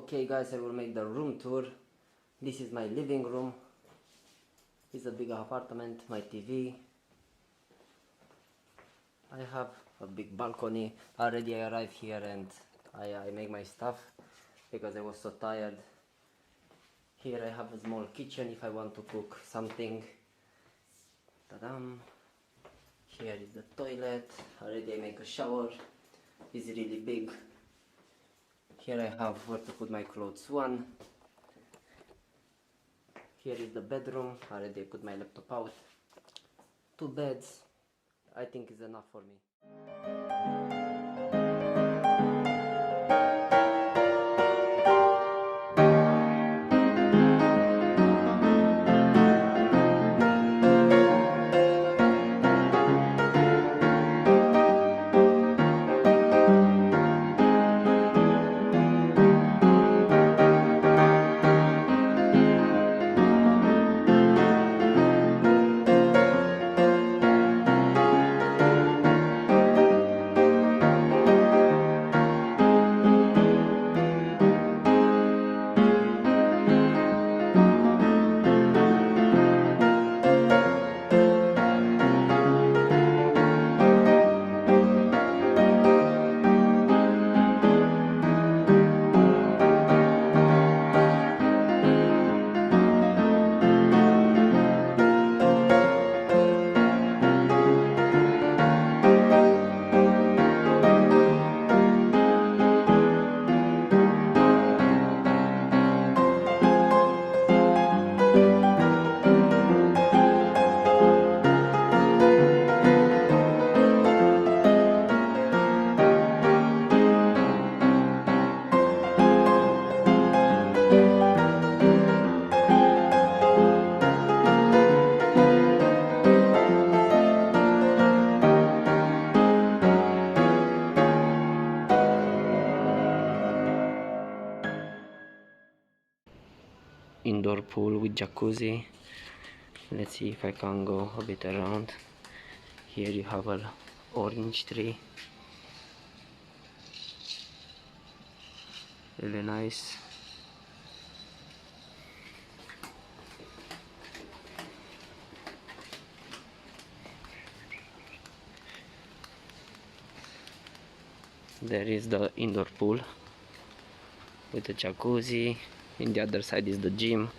Okay guys, I will make the room tour. This is my living room. It's a big apartment, my TV. I have a big balcony. Already I arrived here and I make my stuff because I was so tired. Here I have a small kitchen if I want to cook something. Ta-dam! Here is the toilet. Already I make a shower. It's really big. Here I have where to put my clothes one. Here is the bedroom. Already I put my laptop out. 2 beds. I think is enough for me. Indoor pool with jacuzzi. Let's see if I can go a bit around. Here you have an orange tree, really nice. There is the indoor pool with the jacuzzi. In the other side is the gym.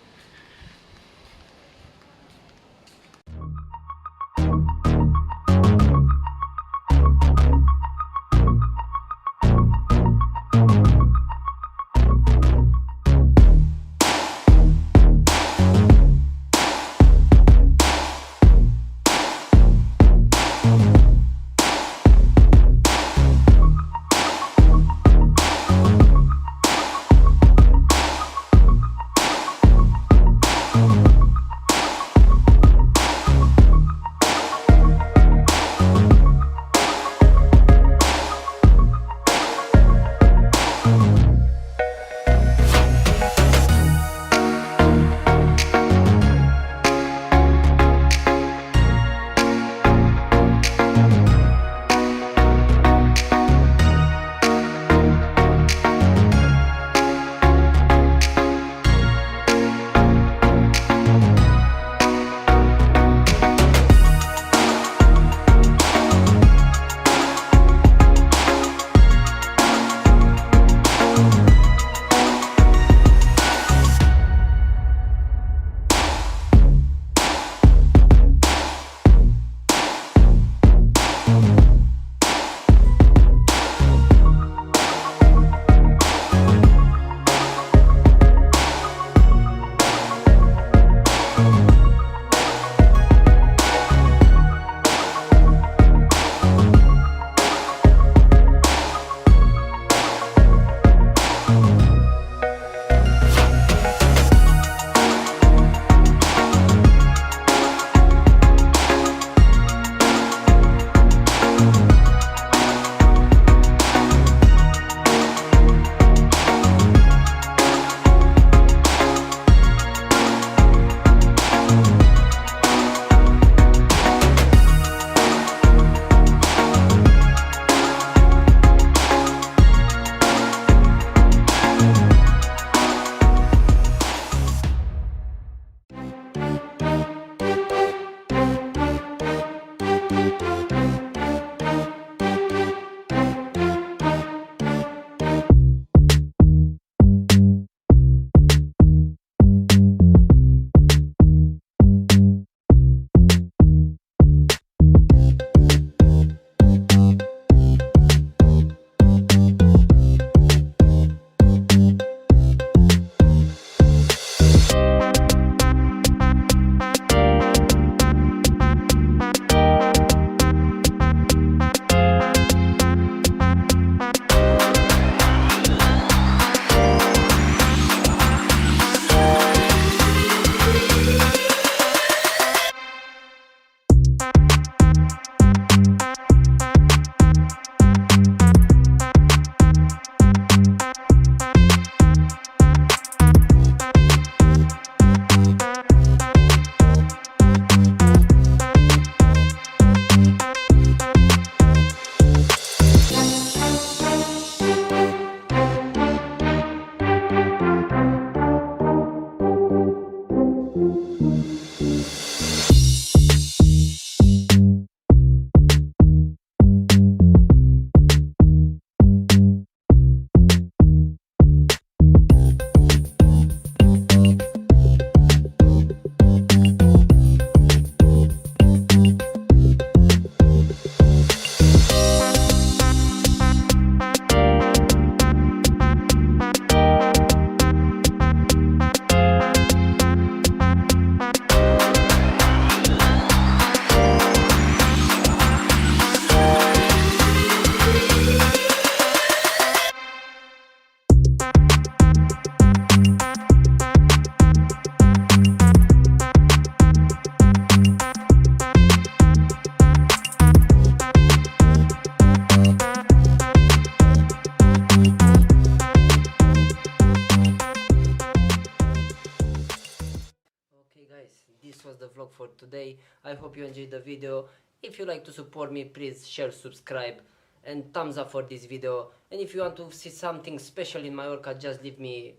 for today. I hope you enjoyed the video. If you like to support me, please share, subscribe, and thumbs up for this video. And if you want to see something special in Mallorca, just leave me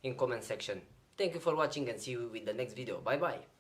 in comment section. Thank you for watching and see you with the next video. Bye bye.